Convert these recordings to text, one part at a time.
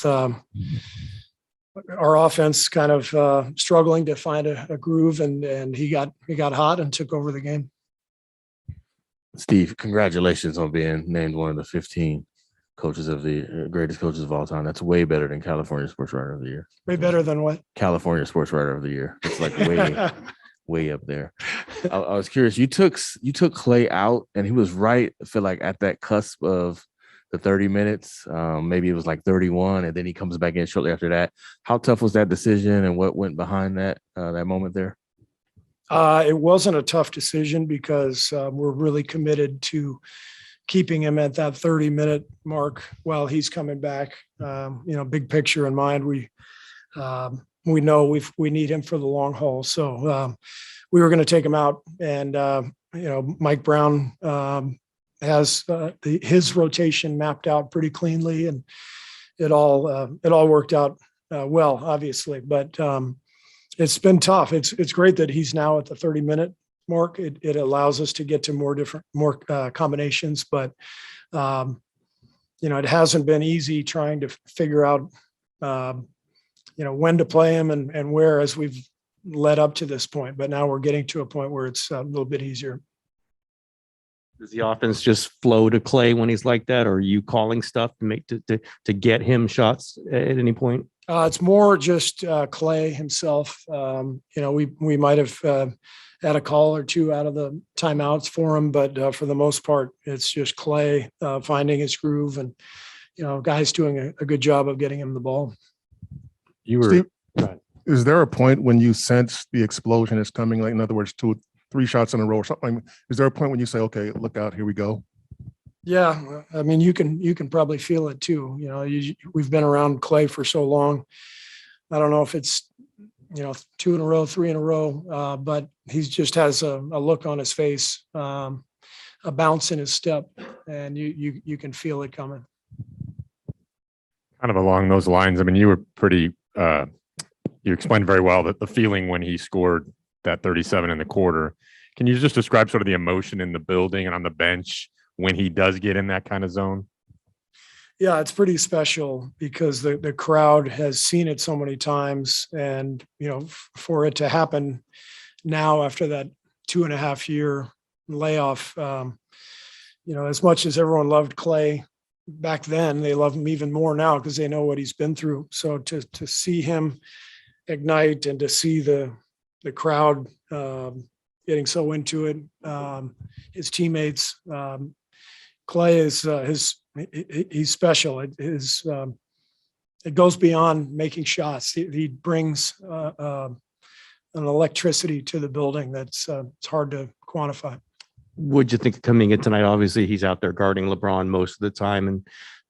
with our offense kind of struggling to find a groove, and he got hot and took over the game. Steve, congratulations on being named one of the 15 coaches of the greatest coaches of all time. That's way better than California Sports Writer of the Year. Way better than what? California Sports Writer of the Year. It's like way up there. I was curious. You took Clay out, and he was right. I feel like at that cusp of the 30 minutes. Maybe it was like 31, and then he comes back in shortly after that. How tough was that decision, and what went behind that moment there? It wasn't a tough decision because we're really committed to keeping him at that 30-minute mark while he's coming back. Big picture in mind, we know we need him for the long haul. So we were going to take him out, and Mike Brown has his rotation mapped out pretty cleanly, and it all worked out well, obviously. But it's been tough. It's great that he's now at the 30-minute mark. It allows us to get to more combinations, but it hasn't been easy trying to figure out when to play him and where, as we've led up to this point. But now we're getting to a point where it's a little bit easier. Does the offense just flow to Clay when he's like that, or are you calling stuff to get him shots at any point? It's more just Clay himself. We might have had a call or two out of the timeouts for him, but for the most part, it's just Clay finding his groove, and guys doing a good job of getting him the ball. Steve, is there a point when you sense the explosion is coming? Like, in other words, 2-3 shots in a row or something? Is there a point when you say, "Okay, look out, here we go"? Yeah, I mean, you can probably feel it too. We've been around Clay for so long. I don't know if it's 2 in a row, 3 in a row, but he just has a look on his face, a bounce in his step, and you can feel it coming. Kind of along those lines, I mean, you were pretty. You explained very well that the feeling when he scored that 37 in the quarter. Can you just describe sort of the emotion in the building and on the bench when he does get in that kind of zone? Yeah, it's pretty special because the crowd has seen it so many times, and for it to happen now after that 2.5-year layoff, as much as everyone loved Clay back then, they love him even more now because they know what he's been through. So to see him ignite and to see the crowd getting so into it, his teammates, Clay is he's special. It goes beyond making shots. He brings an electricity to the building that's it's hard to quantify. What'd you think coming in tonight? Obviously, he's out there guarding LeBron most of the time, and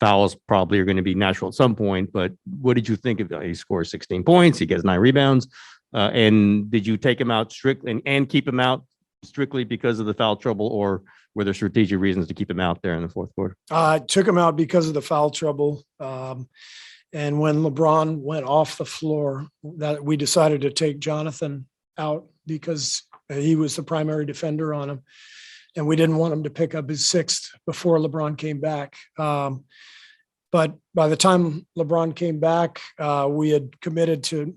fouls probably are going to be natural at some point. But what did you think of? He scores 16 points. He gets 9 rebounds. And did you take him out strictly and keep him out strictly because of the foul trouble, or were there strategic reasons to keep him out there in the fourth quarter? I took him out because of the foul trouble. And when LeBron went off the floor, that we decided to take Jonathan out because he was the primary defender on him. And we didn't want him to pick up his 6th before LeBron came back. But by the time LeBron came back, we had committed to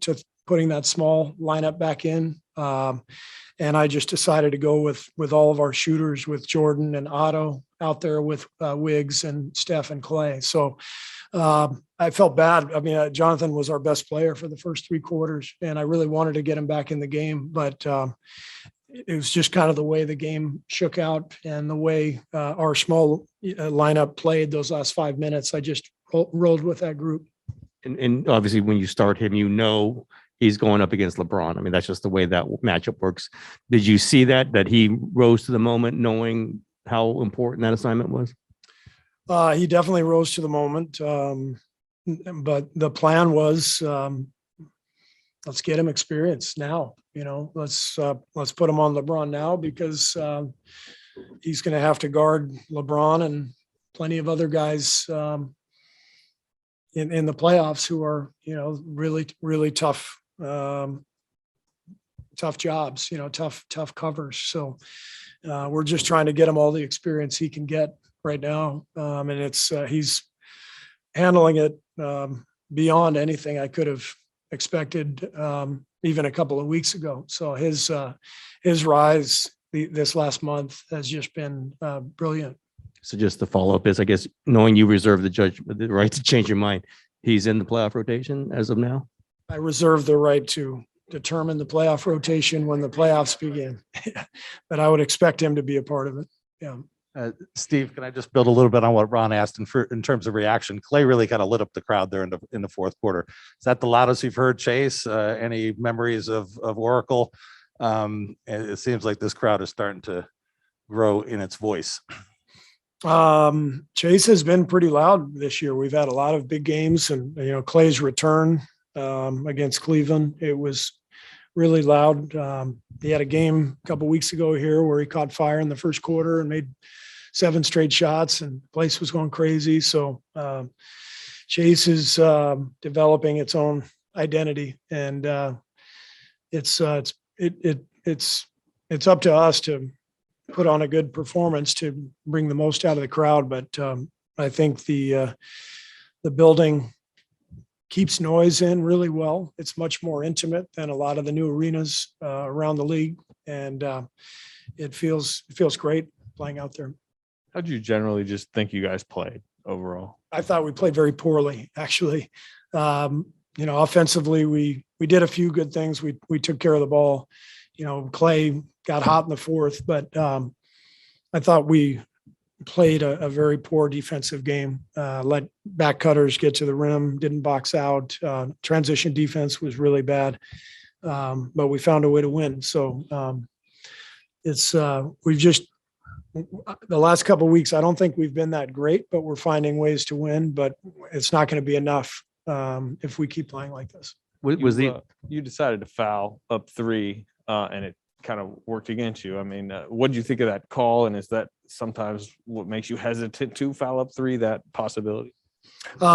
putting that small lineup back in. And I just decided to go with all of our shooters, with Jordan and Otto out there with Wiggs and Steph and Clay. So I felt bad. I mean, Jonathan was our best player for the first 3 quarters, and I really wanted to get him back in the game. But it was just kind of the way the game shook out and the way our small lineup played those last 5 minutes. I just rolled with that group. And obviously, when you start him, he's going up against LeBron. I mean, that's just the way that matchup works. Did you see that he rose to the moment knowing how important that assignment was? He definitely rose to the moment. But the plan was, let's get him experience now. Let's put him on LeBron now because he's going to have to guard LeBron and plenty of other guys in the playoffs who are, really, really tough jobs, tough covers. So we're just trying to get him all the experience he can get right now. And it's, he's handling it beyond anything I could have expected, even a couple of weeks ago. So his rise this last month has just been brilliant. So just the follow-up is, I guess, knowing you reserve the right to change your mind, he's in the playoff rotation as of now? I reserve the right to determine the playoff rotation when the playoffs begin, but I would expect him to be a part of it. Yeah. Steve, can I just build a little bit on what Ron asked in terms of reaction? Clay really kind of lit up the crowd there in the fourth quarter. Is that the loudest you've heard Chase? Any memories of Oracle? It seems like this crowd is starting to grow in its voice. Chase has been pretty loud this year. We've had a lot of big games, and Clay's return against Cleveland, it was really loud. He had a game a couple weeks ago here where he caught fire in the first quarter and made 7 straight shots, and the place was going crazy. So Chase is developing its own identity, and it's up to us to put on a good performance to bring the most out of the crowd. But I think the building keeps noise in really well. It's much more intimate than a lot of the new arenas around the league, and it feels great playing out there. How do you generally just think you guys played overall? I thought we played very poorly, actually. Offensively, we did a few good things. We took care of the ball. Clay got hot in the fourth, but I thought we played a very poor defensive game. Let back cutters get to the rim, didn't box out. Transition defense was really bad, but we found a way to win. So we've just the last couple of weeks, I don't think we've been that great, but we're finding ways to win. But it's not going to be enough if we keep playing like this. You decided to foul up 3, and it kind of worked against you. I mean, what did you think of that call? And is that sometimes what makes you hesitant to foul up 3? That possibility?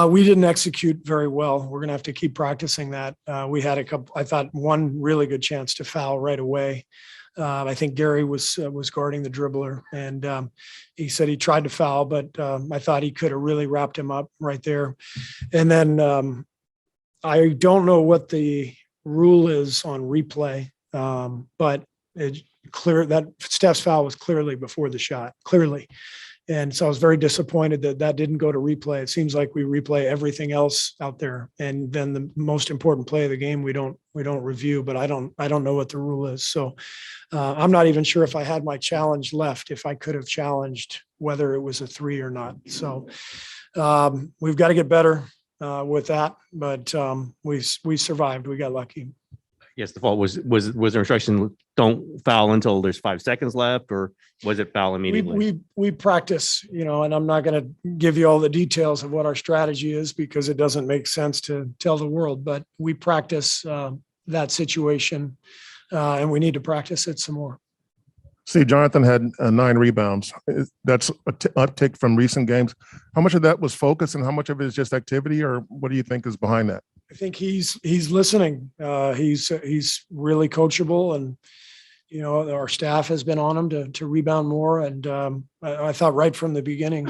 We didn't execute very well. We're going to have to keep practicing that. We had I thought, one really good chance to foul right away. I think Gary was guarding the dribbler, and he said he tried to foul, but I thought he could have really wrapped him up right there. And then I don't know what the rule is on replay, but it's clear that Steph's foul was clearly before the shot, clearly. And so I was very disappointed that didn't go to replay. It seems like we replay everything else out there, and then the most important play of the game we don't review. But I don't know what the rule is. So I'm not even sure if I had my challenge left, if I could have challenged whether it was a 3 or not. So we've got to get better with that. But we survived. We got lucky. Yes, the fault was there instruction, don't foul until there's 5 seconds left, or was it foul immediately? We practice, and I'm not going to give you all the details of what our strategy is because it doesn't make sense to tell the world, but we practice that situation and we need to practice it some more. See, Jonathan had 9 rebounds. That's an uptick from recent games. How much of that was focus and how much of it is just activity, or what do you think is behind that? I think he's listening. He's really coachable, and our staff has been on him to rebound more. And I thought right from the beginning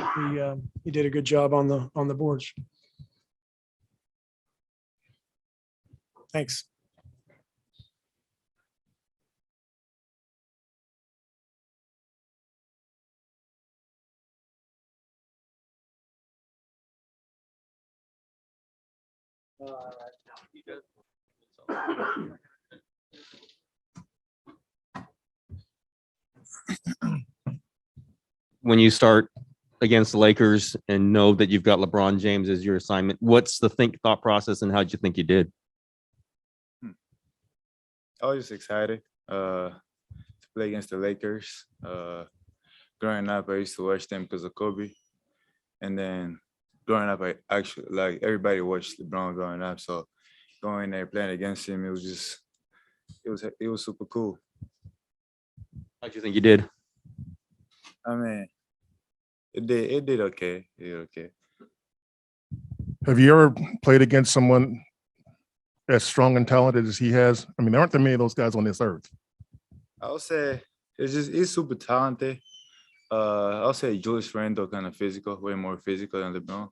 he did a good job on the boards. Thanks. When you start against the Lakers and know that you've got LeBron James as your assignment, what's the thought process, and how'd you think you did? I was just excited to play against the Lakers. Growing up, I used to watch them because of Kobe. And then growing up, I actually, like, everybody watched LeBron growing up. So going there, playing against him, it was super cool. How'd you think you did? I mean, it did okay. It did okay. Have you ever played against someone as strong and talented as he has? I mean, there aren't that many of those guys on this earth. I would say he's super talented. I'll say Julius Randle kind of physical, way more physical than LeBron.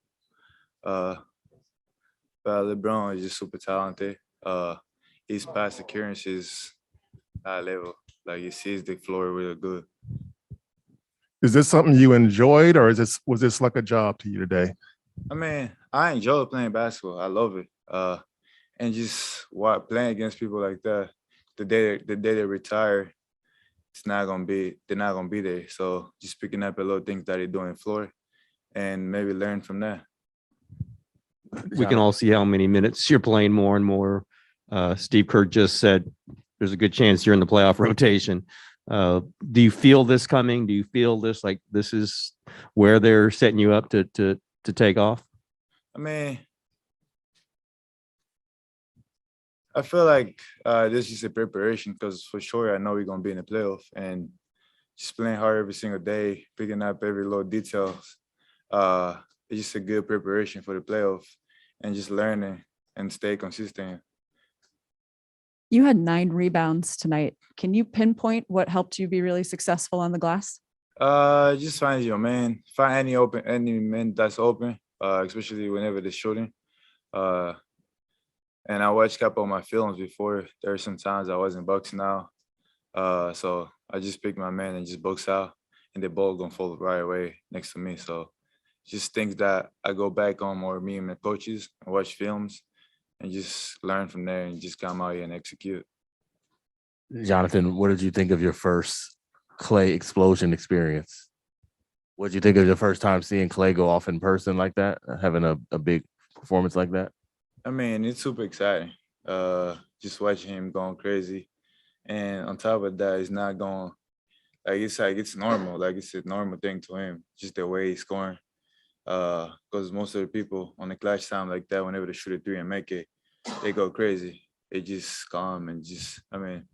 But LeBron is just super talented. His pass accuracy is high level. Like he sees the floor really good. Is this something you enjoyed, or was this like a job to you today? I mean, I enjoy playing basketball. I love it. And just playing against people like that, the day they retire, they're not gonna be there. So just picking up a little things that they do on the floor and maybe learn from that. We can all see how many minutes you're playing more and more. Steve Kerr just said there's a good chance you're in the playoff rotation. Do you feel this coming? Do you feel this like this is where they're setting you up to take off? I mean, I feel like this is a preparation because for sure I know we're gonna be in the playoff and just playing hard every single day, picking up every little details. It's just a good preparation for the playoff and just learning and stay consistent. You had 9 rebounds tonight. Can you pinpoint what helped you be really successful on the glass? Just find your man, find any man that's open, especially whenever they're shooting. And I watched a couple of my films before. There are some times I wasn't boxing out. So I just pick my man and just box out and the ball gonna fall right away next to me. So just things that I go back on more me and my coaches and watch films and just learn from there and just come out here and execute. Jonathan, what did you think of your first Clay explosion experience? What did you think of the first time seeing Clay go off in person like that, having a big performance like that? I mean, it's super exciting. Just watching him going crazy. And on top of that, it's not going like it's normal. Like it's a normal thing to him, just the way he's scoring. Because most of the people on the clutch time like that, whenever they shoot a 3 and make it, they go crazy. They just calm and I mean,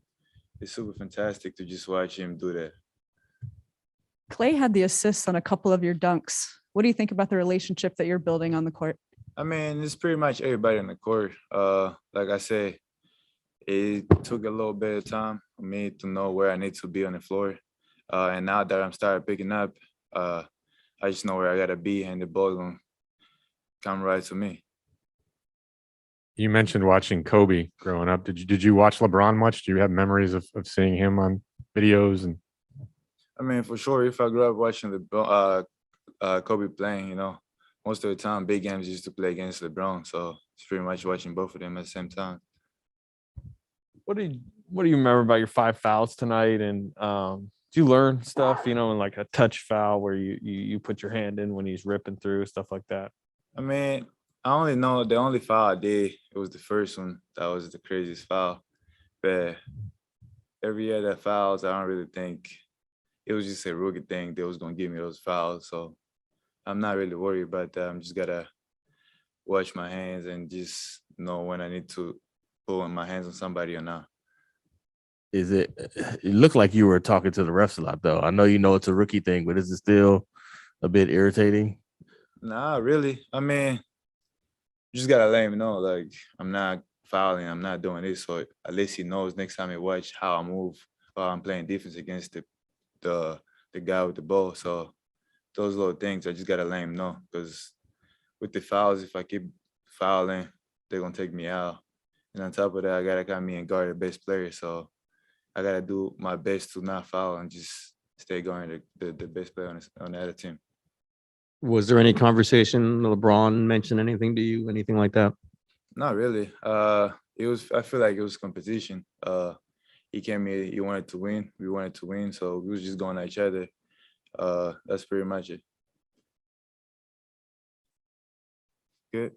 it's super fantastic to just watch him do that. Clay had the assists on a couple of your dunks. What do you think about the relationship that you're building on the court? I mean, it's pretty much everybody on the court. Like I said, it took a little bit of time for me to know where I need to be on the floor. And now that I'm started picking up, I just know where I gotta be and the ball gonna come right to me. You mentioned watching Kobe growing up. Did you watch LeBron much? Do you have memories of seeing him on videos? And I mean, for sure, if I grew up watching the Kobe playing, most of the time, big games used to play against LeBron. So it's pretty much watching both of them at the same time. What do you remember about your 5 fouls tonight? And do you learn stuff, in like a touch foul where you put your hand in when he's ripping through, stuff like that? I mean, I only know the only foul I did, it was the first one. That was the craziest foul. But every year that fouls, I don't really think it was just a rookie thing. They was going to give me those fouls. So I'm not really worried about that. I'm just got to watch my hands and just know when I need to put my hands on somebody or not. It looked like you were talking to the refs a lot, though. I know it's a rookie thing, but is it still a bit irritating? Nah, really. I mean, you just got to let him know, like, I'm not fouling, I'm not doing this. So at least he knows next time he watch how I move while I'm playing defense against the guy with the ball. So those little things, I just got to let him know. Because with the fouls, if I keep fouling, they're going to take me out. And on top of that, I got to come me and guard the best player. So I got to do my best to not foul and just stay guarding the best player on the other team. Was there any conversation? LeBron mentioned anything to you? Anything like that? Not really. I feel like it was competition. He came here, he wanted to win. We wanted to win. So we was just going at each other. That's pretty much it. Good.